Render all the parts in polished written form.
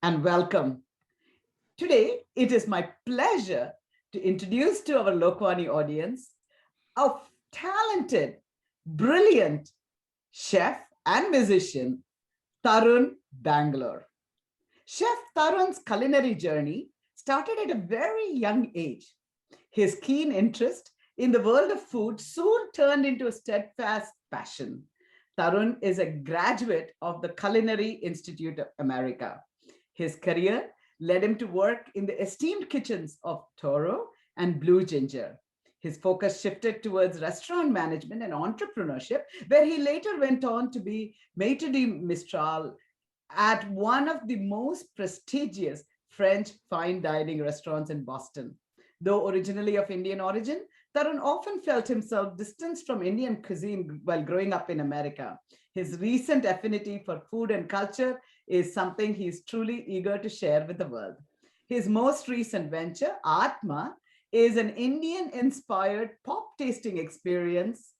and welcome. Today, it is my pleasure to introduce to our Lokvani audience a talented, brilliant chef and musician, Tarun Banglore. Chef Tarun's culinary journey started at a very young age. His keen interest in the world of food soon turned into a steadfast passion. Tarun is a graduate of the Culinary Institute of America. His career led him to work in the esteemed kitchens of Toro and Blue Ginger. His focus shifted towards restaurant management and entrepreneurship, where he later went on to be maitre d' Mistral at one of the most prestigious French fine dining restaurants in Boston. Though originally of Indian origin, Tarun often felt himself distanced from Indian cuisine while growing up in America. His recent affinity for food and culture is something he's truly eager to share with the world. His most recent venture, Atma, is an Indian-inspired pop tasting experience.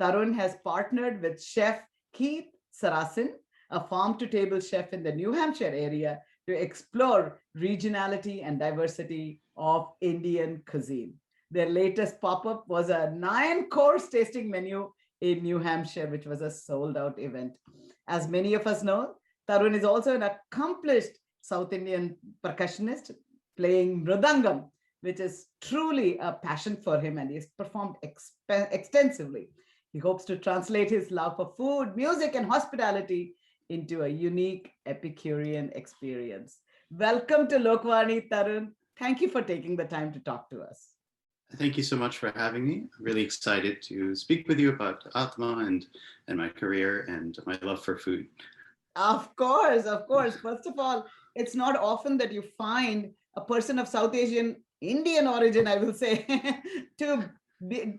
Tarun has partnered with chef Keith Sarasin, a farm-to-table chef in the New Hampshire area, to explore regionality and diversity of Indian cuisine. Their latest pop-up was a 9-course tasting menu in New Hampshire, which was a sold-out event. As many of us know, Tarun is also an accomplished South Indian percussionist playing mridangam, which is truly a passion for him, and he's performed extensively. He hopes to translate his love for food, music, and hospitality into a unique Epicurean experience. Welcome to Lokvani, Tarun. Thank you for taking the time to talk to us. Thank you so much for having me. I'm really excited to speak with you about Atma and my career and my love for food. Of course, of course. First of all, it's not often that you find a person of South Asian Indian origin, I will say, to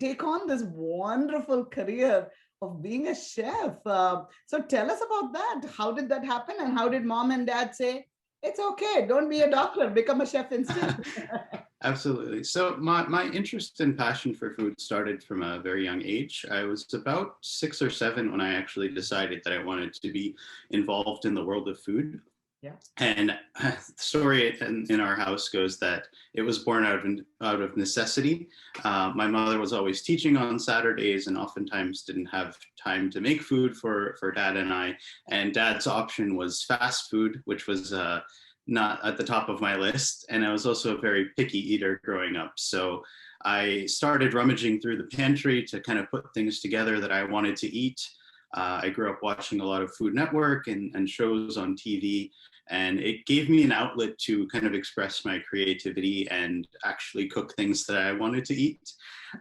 take on this wonderful career of being a chef. So tell us about that. How did that happen? And how did mom and dad say, it's okay, don't be a doctor, become a chef instead? Absolutely. So my interest and passion for food started from a very young age. I was about 6 or 7 when I actually decided that I wanted to be involved in the world of food. Yeah. And the story in our house goes that it was born out of necessity. My mother was always teaching on Saturdays and oftentimes didn't have time to make food for dad and I. And dad's option was fast food, which was not at the top of my list. And I was also a very picky eater growing up. So I started rummaging through the pantry to kind of put things together that I wanted to eat. I grew up watching a lot of Food Network and shows on TV. And it gave me an outlet to kind of express my creativity and actually cook things that I wanted to eat.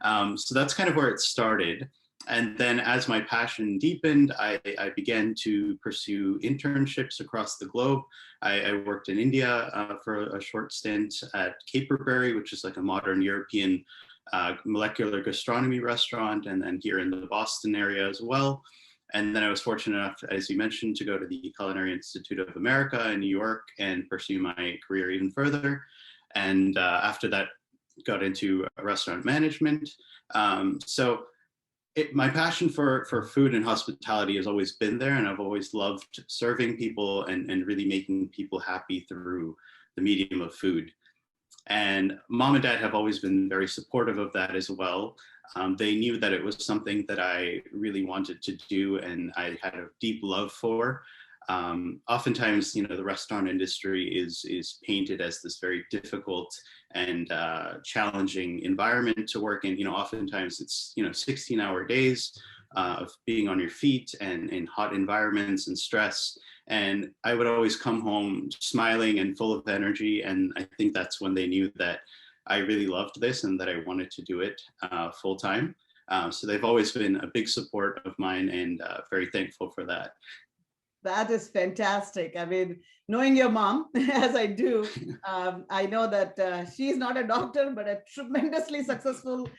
So that's kind of where it started. And then as my passion deepened, I began to pursue internships across the globe. I worked in India for a short stint at Caperberry, which is like a modern European molecular gastronomy restaurant, and then here in the Boston area as well. And then I was fortunate enough, as you mentioned, to go to the Culinary Institute of America in New York and pursue my career even further. And after that, got into restaurant management. My passion for food and hospitality has always been there, and I've always loved serving people and really making people happy through the medium of food. And mom and dad have always been very supportive of that as well. They knew that it was something that I really wanted to do and I had a deep love for. Oftentimes, the restaurant industry is painted as this very difficult and challenging environment to work in. Oftentimes it's 16-hour days of being on your feet and in hot environments and stress. And I would always come home smiling and full of energy. And I think that's when they knew that I really loved this and that I wanted to do it full time. So they've always been a big support of mine and very thankful for that. That is fantastic. I mean, knowing your mom, as I do, I know that she's not a doctor, but a tremendously successful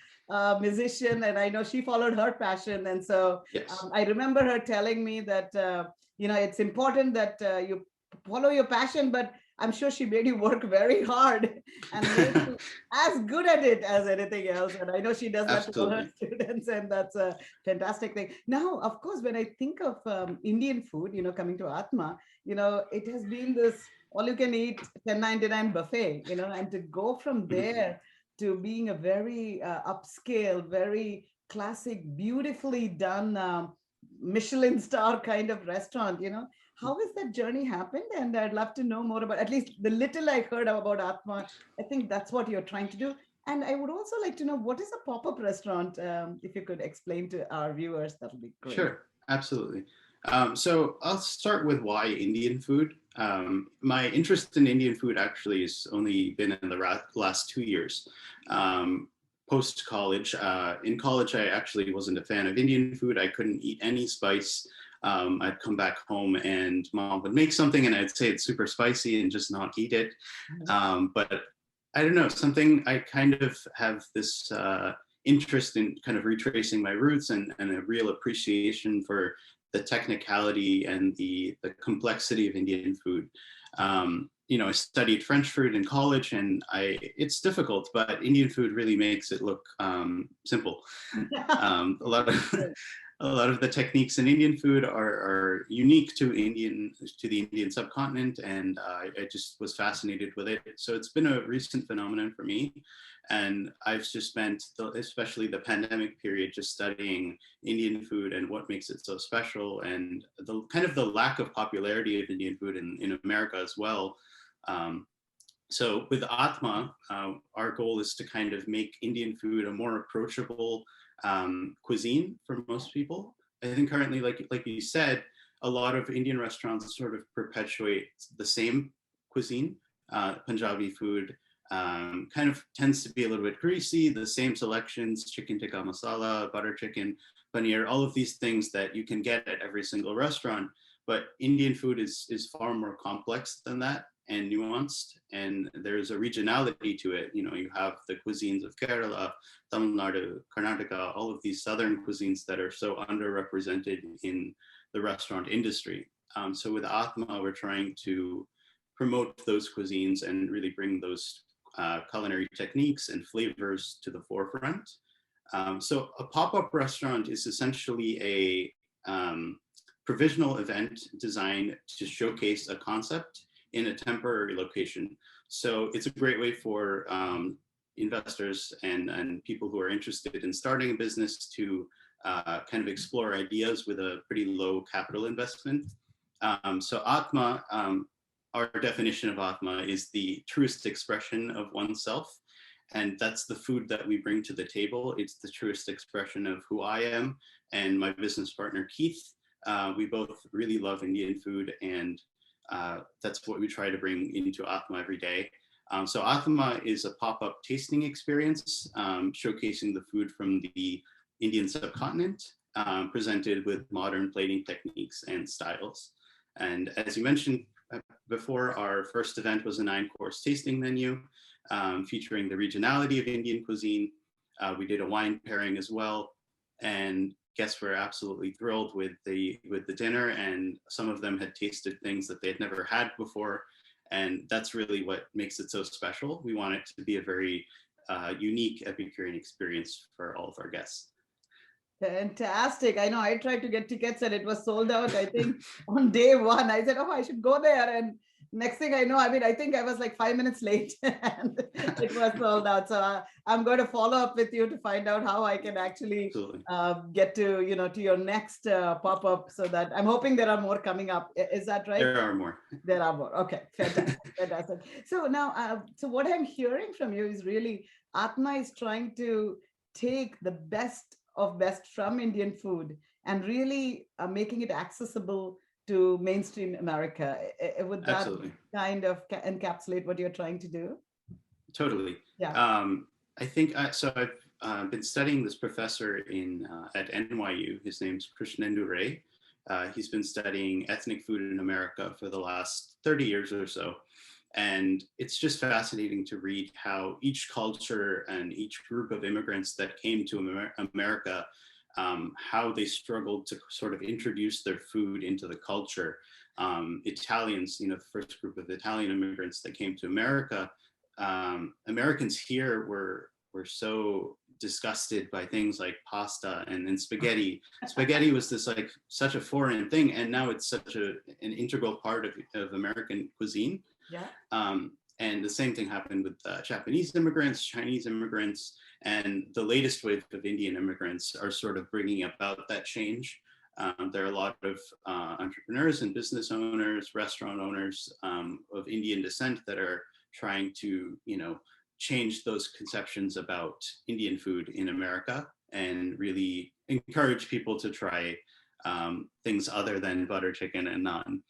musician. And I know she followed her passion. And so yes. I remember her telling me that, it's important that you follow your passion, but I'm sure she made you work very hard and made you as good at it as anything else. And I know she does that to all her students, and that's a fantastic thing. Now, of course, when I think of Indian food, coming to Atma, it has been this all you can eat 10.99 buffet, and to go from there to being a very upscale, very classic, beautifully done Michelin star kind of restaurant, how has that journey happened? And I'd love to know more about, at least the little I heard about Atma. I think that's what you're trying to do. And I would also like to know, what is a pop-up restaurant? If you could explain to our viewers, that'll be great. Sure, absolutely. So I'll start with why Indian food. My interest in Indian food actually has only been in the last 2 years. Post college, in college, I actually wasn't a fan of Indian food. I couldn't eat any spice. I'd come back home and mom would make something and I'd say it's super spicy and just not eat it. But I don't know, something I kind of have this interest in kind of retracing my roots and a real appreciation for the technicality and the complexity of Indian food. I studied French food in college and it's difficult, but Indian food really makes it look simple. A lot of the techniques in Indian food are unique to the Indian subcontinent, and I just was fascinated with it. So it's been a recent phenomenon for me, and I've just spent, especially the pandemic period, just studying Indian food and what makes it so special, and the kind of the lack of popularity of Indian food in America as well. So with Atma, our goal is to kind of make Indian food a more approachable cuisine for most people. I think currently, like you said, a lot of Indian restaurants sort of perpetuate the same cuisine. Punjabi food kind of tends to be a little bit greasy, the same selections, chicken tikka masala, butter chicken, paneer, all of these things that you can get at every single restaurant. But Indian food is far more complex than that and nuanced, and there's a regionality to it. You have the cuisines of Kerala, Tamil Nadu, Karnataka, all of these southern cuisines that are so underrepresented in the restaurant industry. So with Atma, we're trying to promote those cuisines and really bring those culinary techniques and flavors to the forefront. So a pop-up restaurant is essentially a provisional event designed to showcase a concept in a temporary location. So it's a great way for investors and people who are interested in starting a business to kind of explore ideas with a pretty low capital investment. So Atma, our definition of Atma is the truest expression of oneself. And that's the food that we bring to the table. It's the truest expression of who I am and my business partner, Keith. We both really love Indian food, and that's what we try to bring into Atma every day. So Atma is a pop-up tasting experience showcasing the food from the Indian subcontinent, presented with modern plating techniques and styles. And as you mentioned before, our first event was a 9-course tasting menu featuring the regionality of Indian cuisine. We did a wine pairing as well, and guests were absolutely thrilled with the dinner, and some of them had tasted things that they had never had before, and that's really what makes it so special. We want it to be a very unique Epicurean experience for all of our guests. Fantastic. I know I tried to get tickets and it was sold out, I think, on day one. I said, oh, I should go there. And next thing I know, I think I was like 5 minutes late and it was sold out. So I'm going to follow up with you to find out how I can actually get to, to your next pop-up, so that I'm hoping there are more coming up. Is that right? There are more. There are more. Okay, fantastic. Fantastic. So now, so what I'm hearing from you is really Atma is trying to take the best of best from Indian food and really making it accessible to mainstream America. Would that Absolutely kind of encapsulate what you're trying to do? Totally. Yeah. I think so. I've been studying this professor at NYU. His name's Krishnendu Ray. He's been studying ethnic food in America for the last 30 years or so. And it's just fascinating to read how each culture and each group of immigrants that came to America, how they struggled to sort of introduce their food into the culture. Italians, the first group of Italian immigrants that came to America, Americans here were so disgusted by things like pasta and spaghetti. Spaghetti was this such a foreign thing, and now it's such an integral part of American cuisine. Yeah. And the same thing happened with Japanese immigrants, Chinese immigrants, and the latest wave of Indian immigrants are sort of bringing about that change. There are a lot of entrepreneurs and business owners, restaurant owners of Indian descent that are trying to, change those conceptions about Indian food in America and really encourage people to try things other than butter chicken and naan.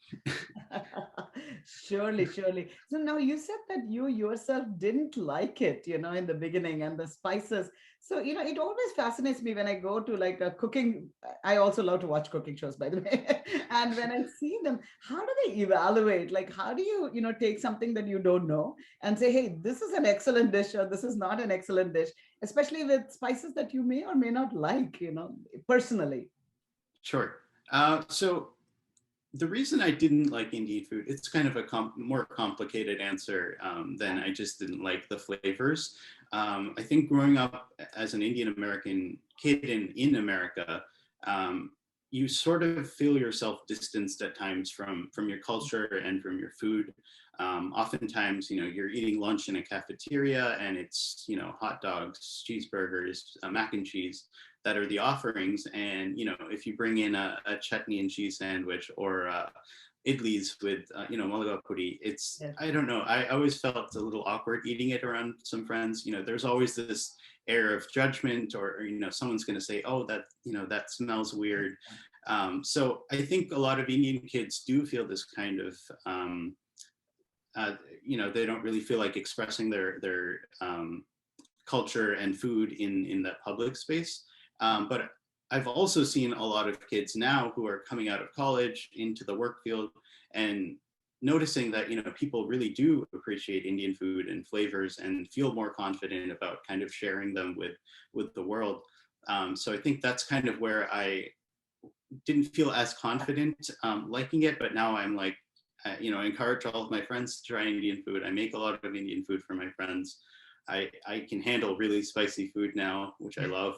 Surely, surely. So now you said that you yourself didn't like it, in the beginning and the spices. So, it always fascinates me when I go to like a cooking. I also love to watch cooking shows, by the way. And when I see them, how do they evaluate? Like, how do you, take something that you don't know and say, hey, this is an excellent dish or this is not an excellent dish, especially with spices that you may or may not like, personally. Sure. So the reason I didn't like Indian food, it's kind of a more complicated answer than I just didn't like the flavors. I think growing up as an Indian American kid in America, you sort of feel yourself distanced at times from your culture and from your food. Oftentimes, you're eating lunch in a cafeteria and it's, hot dogs, cheeseburgers, mac and cheese that are the offerings. And, if you bring in a chutney and cheese sandwich or idlis with, malaga puri, Yes. I don't know. I always felt a little awkward eating it around some friends. There's always this air of judgment or someone's going to say, oh, that smells weird. So I think a lot of Indian kids do feel this kind of, they don't really feel like expressing their culture and food in that public space. But I've also seen a lot of kids now who are coming out of college into the work field and noticing that people really do appreciate Indian food and flavors and feel more confident about kind of sharing them with the world. So I think that's kind of where I didn't feel as confident liking it, but now I'm like, I encourage all of my friends to try Indian food. I make a lot of Indian food for my friends. I can handle really spicy food now, which I love.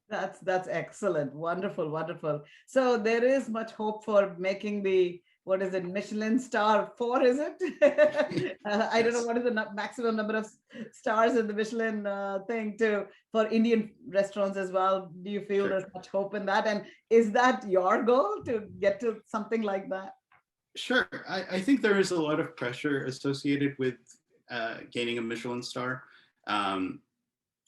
That's excellent. Wonderful, wonderful. So there is much hope for making the, what is it, Michelin star four, is it? I don't know Yes. what is the maximum number of stars in the Michelin thing to for Indian restaurants as well. Do you feel Sure. there's much hope in that? And is that your goal to get to something like that? Sure. I think there is a lot of pressure associated with gaining a Michelin star.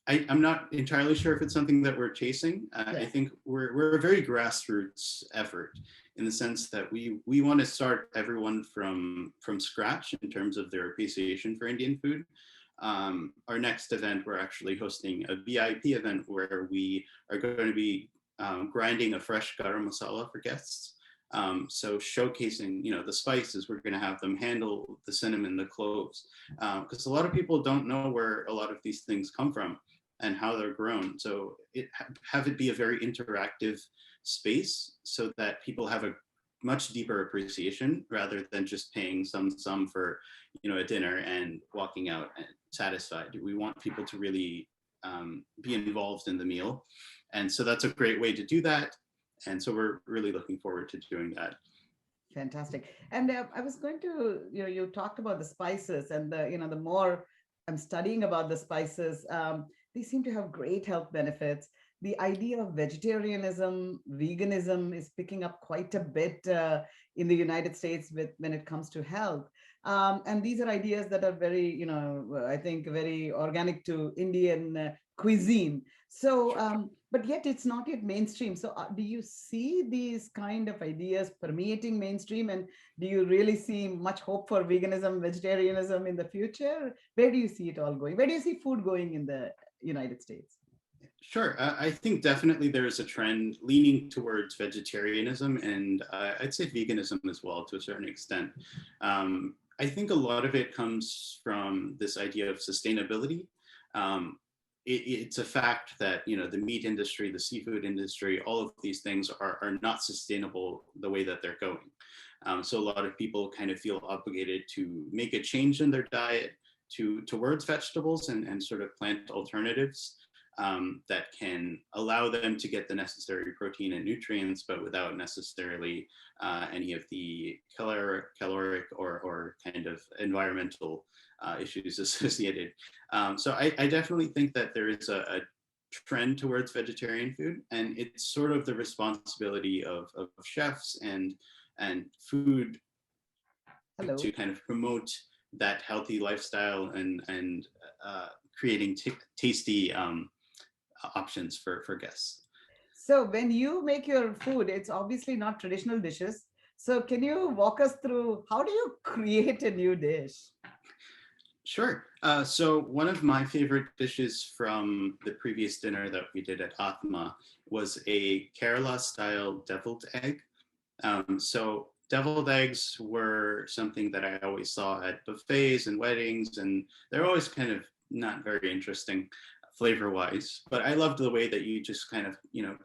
I'm not entirely sure if it's something that we're chasing. I Yeah. think we're a very grassroots effort in the sense that we want to start everyone from scratch in terms of their appreciation for Indian food. Our next event, we're actually hosting a VIP event where we are going to be grinding a fresh garam masala for guests. So showcasing, the spices, we're going to have them handle the cinnamon, the cloves, because a lot of people don't know where a lot of these things come from and how they're grown. So have it be a very interactive space so that people have a much deeper appreciation rather than just paying some sum for, a dinner and walking out satisfied. We want people to really be involved in the meal. And so that's a great way to do that. And so we're really looking forward to doing that. Fantastic. And I was going to, you talked about the spices and the more I'm studying about the spices, they seem to have great health benefits. The idea of vegetarianism, veganism is picking up quite a bit in the United States when it comes to health. And these are ideas that are very, I think very organic to Indian cuisine. So, but yet it's not yet mainstream. So, do you see these kind of ideas permeating mainstream? And do you really see much hope for veganism, vegetarianism in the future? Where do you see it all going? Where do you see food going in the United States? Sure. I think definitely there's a trend leaning towards vegetarianism and I'd say veganism as well to a certain extent. I think a lot of it comes from this idea of sustainability. It's a fact that the meat industry, the seafood industry, all of these things are not sustainable the way that they're going. So a lot of people kind of feel obligated to make a change in their diet towards vegetables and sort of plant alternatives. that can allow them to get the necessary protein and nutrients, but without necessarily any of the caloric or kind of environmental issues associated. So I definitely think that there is a trend towards vegetarian food, and it's sort of the responsibility of chefs and food Hello. to kind of promote that healthy lifestyle and creating tasty options for guests. So when you make your food, it's obviously not traditional dishes. So can you walk us through how do you create a new dish? Sure. So one of my favorite dishes from the previous dinner that we did at Atma was a Kerala style deviled egg. So deviled eggs were something that I always saw at buffets and weddings, and they're always kind of not very interesting flavor wise, but I loved the way that you just kind of,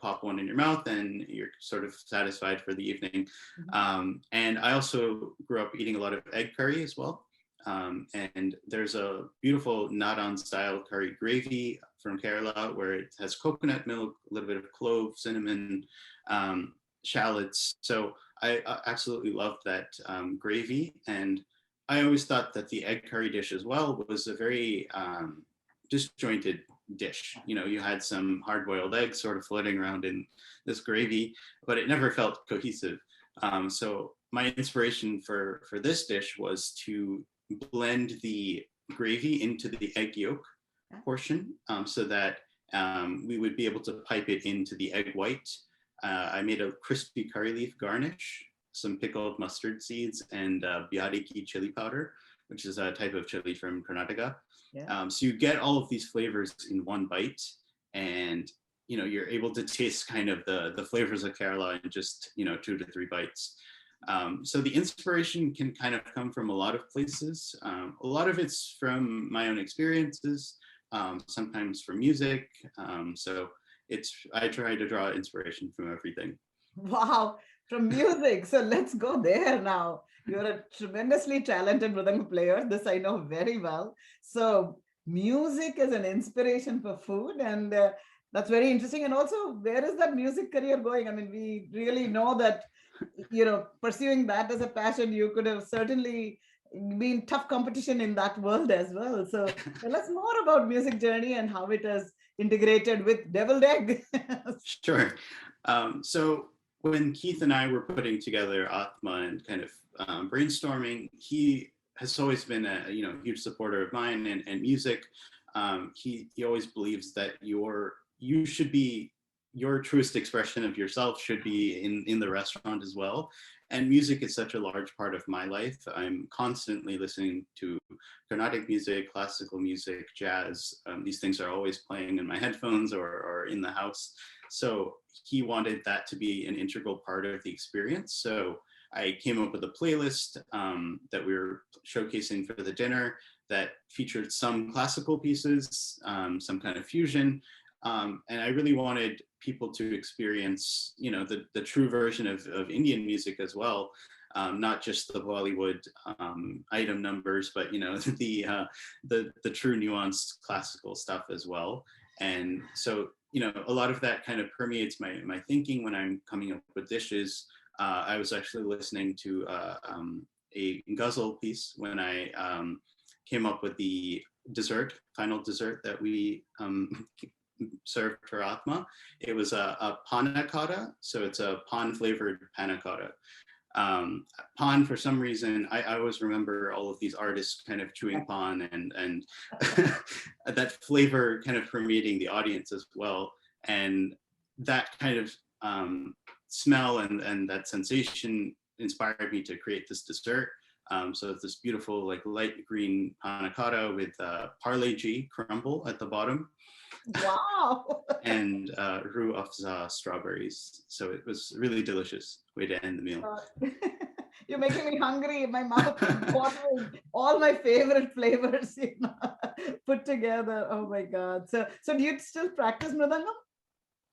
pop one in your mouth and you're sort of satisfied for the evening. Mhm. And I also grew up eating a lot of egg curry as well. And there's a beautiful Nadan style curry gravy from Kerala where it has coconut milk, a little bit of clove, cinnamon, shallots. So I absolutely loved that gravy. And I always thought that the egg curry dish as well was a very disjointed dish. You had some hard-boiled eggs sort of floating around in this gravy, but it never felt cohesive. So my inspiration for this dish was to blend the gravy into the egg yolk portion, so that we would be able to pipe it into the egg white. I made a crispy curry leaf garnish, some pickled mustard seeds, and biadiki chili powder, which is a type of chili from Karnataka. Yeah. So you get all of these flavors in one bite, and you're able to taste kind of the flavors of Kerala in just 2 to 3 bites. So the inspiration can kind of come from a lot of places. A lot of it's from my own experiences, sometimes from music. So I try to draw inspiration from everything. Wow, from music. So let's go there now. You're a tremendously talented mridanga player. This I know very well. So music is an inspiration for food, and that's very interesting. And also, where is that music career going? I mean, we really know that pursuing that as a passion, you could have certainly been tough competition in that world as well. So tell us more about music journey and how it has integrated with deviled egg. Sure. So when Keith and I were putting together Atma and kind of brainstorming, he has always been a huge supporter of mine and music. He always believes that you should be your truest expression of yourself should be in the restaurant as well. And music is such a large part of my life. I'm constantly listening to Carnatic music, classical music, jazz. These things are always playing in my headphones or in the house. So he wanted that to be an integral part of the experience. So I came up with a playlist that we were showcasing for the dinner that featured some classical pieces, some kind of fusion. And I really wanted people to experience, the true version of Indian music as well. Not just the Bollywood item numbers, but the true nuanced classical stuff as well. And so a lot of that kind of permeates my thinking when I'm coming up with dishes. I was actually listening to a ghazal piece when I came up with the final dessert that we served for Atma. It was a panna cotta, so it's a pan flavored panna cotta. Pan, for some reason, I always remember all of these artists kind of chewing pan and that flavor kind of permeating the audience as well. And that kind of smell and that sensation inspired me to create this dessert. So it's this beautiful, like light green panna cotta with Parle-G crumble at the bottom. Wow. And roux afza strawberries. So it was really delicious way to end the meal. You're making me hungry. My mouth is watering. All my favorite flavors, put together. Oh my God. So do you still practice mridangam?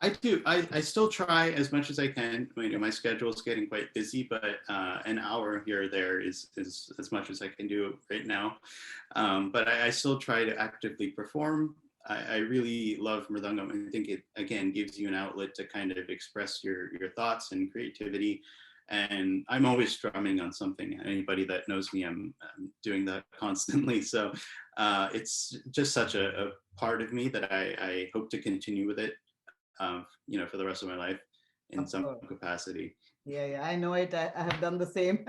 I do. I still try as much as I can. My schedule is getting quite busy, but an hour here or there is as much as I can do right now. But I still try to actively perform. I really love mridangam. I think it again gives you an outlet to kind of express your thoughts and creativity. And I'm always strumming on something. Anybody that knows me, I'm doing that constantly. So it's just such a part of me that I hope to continue with it, for the rest of my life in Of some course. capacity. Yeah, I know it. I have done the same.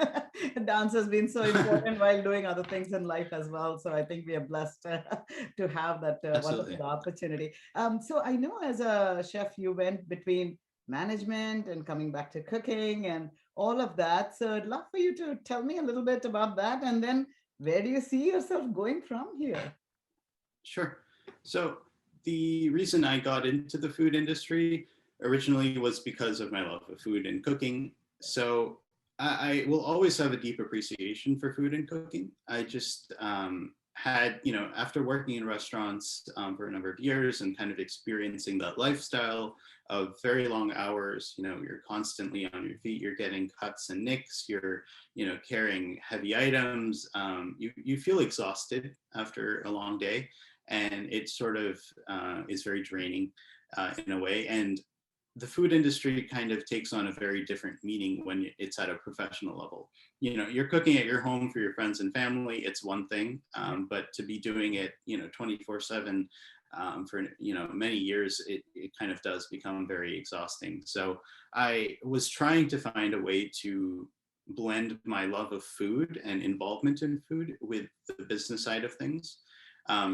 Dance has been so important while doing other things in life as well. So I think we are blessed to have that Absolutely. wonderful opportunity. So I know as a chef, you went between management and coming back to cooking and all of that. So I'd love for you to tell me a little bit about that. And then where do you see yourself going from here? Sure. So the reason I got into the food industry originally was because of my love of food and cooking. So I will always have a deep appreciation for food and cooking. I just had, after working in restaurants for a number of years and kind of experiencing that lifestyle of very long hours, you're constantly on your feet, you're getting cuts and nicks, you're, carrying heavy items, you feel exhausted after a long day, and it sort of is very draining in a way. And the food industry kind of takes on a very different meaning when it's at a professional level. You're cooking at your home for your friends and family, it's one thing, but to be doing it 24/7 for many years, it kind of does become very exhausting. So I was trying to find a way to blend my love of food and involvement in food with the business side of things.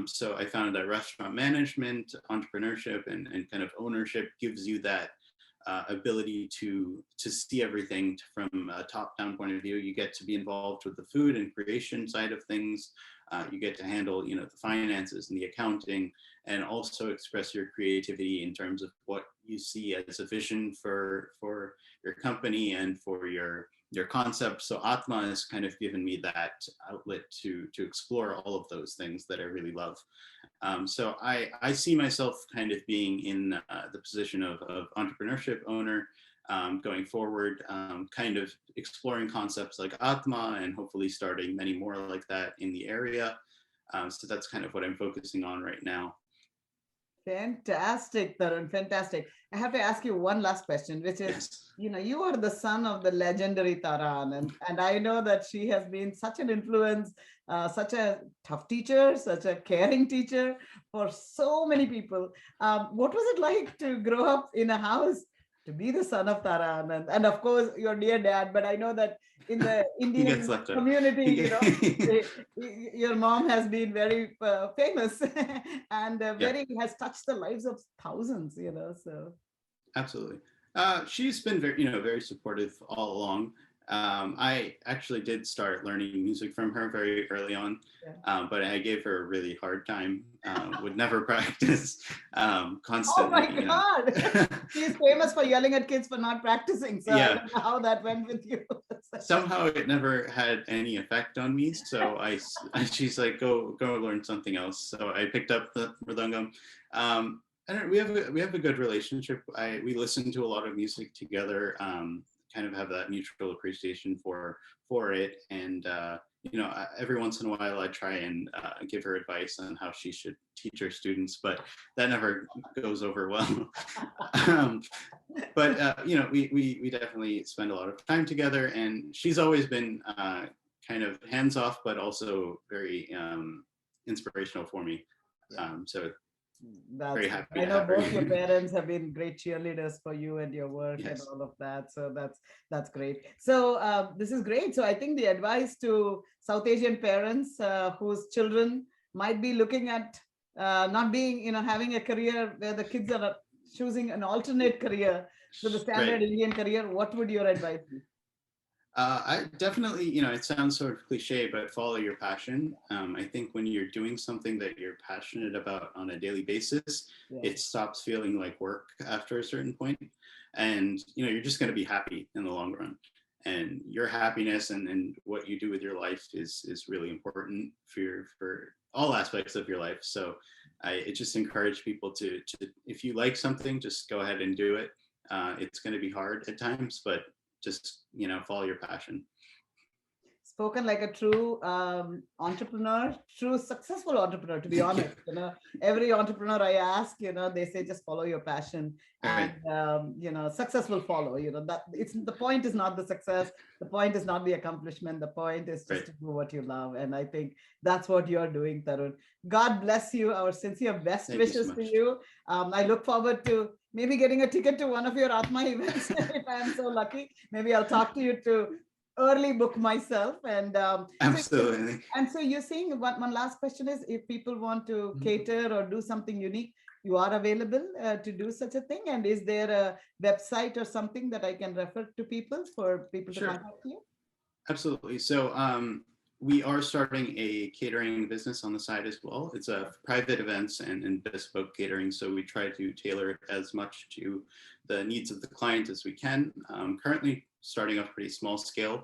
So I found that restaurant management, entrepreneurship, and kind of ownership gives you that ability to see everything from a top-down point of view. You get to be involved with the food and creation side of things. You get to handle, the finances and the accounting, and also express your creativity in terms of what you see as a vision for your company and for your concept. So Atma has kind of given me that outlet to explore all of those things that I really love. So I see myself kind of being in the position of entrepreneurship owner going forward, kind of exploring concepts like Atma and hopefully starting many more like that in the area. So that's kind of what I'm focusing on right now. Fantastic, Tarun. Fantastic. I have to ask you one last question, which is, Yes. you are the son of the legendary Taran, and I know that she has been such an influence, such a tough teacher, such a caring teacher for so many people. What was it like to grow up in a house to be the son of Taran, and of course your dear dad? But I know that in the He gets Indian left out. community, your mom has been very famous and Yeah. very has touched the lives of thousands, so Absolutely. She's been very supportive all along. I actually did start learning music from her very early on, yeah. but I gave her a really hard time. Would never practice, Oh my constantly. God. She's famous for yelling at kids for not practicing, so I Yeah. don't know how that went with you. Somehow it never had any effect on me. So she's like, go learn something else. So I picked up the mridangam. I don't. We have a good relationship. We listen to a lot of music together. Kind of have that mutual appreciation for it, and every once in a while I try and give her advice on how she should teach her students, but that never goes over well. um, but we definitely spend a lot of time together, and she's always been kind of hands off, but also very inspirational for me. So That's very good. happy I to know have her. both your parents have been great cheerleaders for you and your work and Yes. all of that. So that's great. So this is great. So I think the advice to South Asian parents whose children might be looking at not being, having a career where the kids are choosing an alternate career to the Right. standard Indian career, what would your advice be? I definitely, it sounds sort of cliche, but follow your passion. I think when you're doing something that you're passionate about on a daily basis, Yeah. it stops feeling like work after a certain point. And, you're just going to be happy in the long run. And your happiness and what you do with your life is really important for all aspects of your life. So I just encourage people to, if you like something, just go ahead and do it. It's going to be hard at times, but just follow your passion. spoken like a true entrepreneur, true successful entrepreneur, to be Thank you. honest. Every entrepreneur I ask, they say just follow your passion, All and right. success will follow. That it's the point is not the success, the point is not the accomplishment, the point is just Right. to do what you love. And I think that's what you're doing, Tarun. God bless you. Our sincere best Thank you so wishes to much. you. I look forward to maybe getting a ticket to one of your Atma events if I am so lucky. Maybe I'll talk to you to early book myself. And Absolutely. so you're saying one last question is, if people want to Mhm. cater or do something unique, you are available to do such a thing. And is there a website or something that I can refer to people for people to Sure. contact you? Absolutely. So we are starting a catering business on the side as well. It's a private events and bespoke catering. So we try to tailor it as much to the needs of the client as we can. Currently starting off pretty small scale,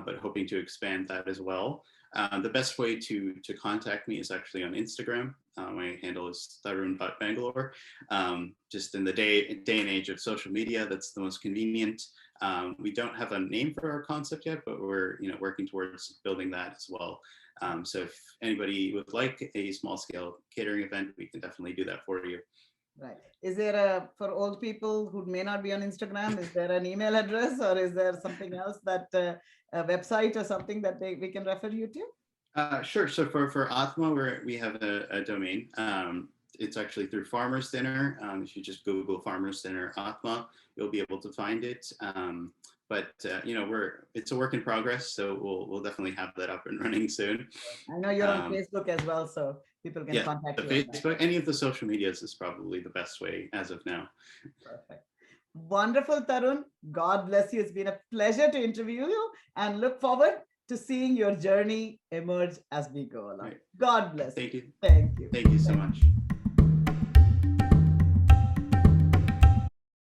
but hoping to expand that as well. The best way to contact me is actually on Instagram. My handle is Tarun Banglore. Just in the day and age of social media, that's the most convenient. We don't have a name for our concept yet, but we're working towards building that as well. So if anybody would like a small scale catering event, we can definitely do that for you. Right. Is there for old people who may not be on Instagram, is there an email address, or is there something else that a website or something that we can refer you to? Sure. So for Atma, we have a domain. It's actually through Farmers Dinner. If you just Google Farmers Dinner Atma, you'll be able to find it. But it's a work in progress, so we'll definitely have that up and running soon. I know you're on Um, Facebook as well, so people can yeah, contact the you on that. Facebook, any of the social medias is probably the best way as of now. Perfect. Wonderful, Tarun. God bless you. It's been a pleasure to interview you, and look forward to seeing your journey emerge as we go along. Right. God bless. Thank you. Thank you. Thank you so much.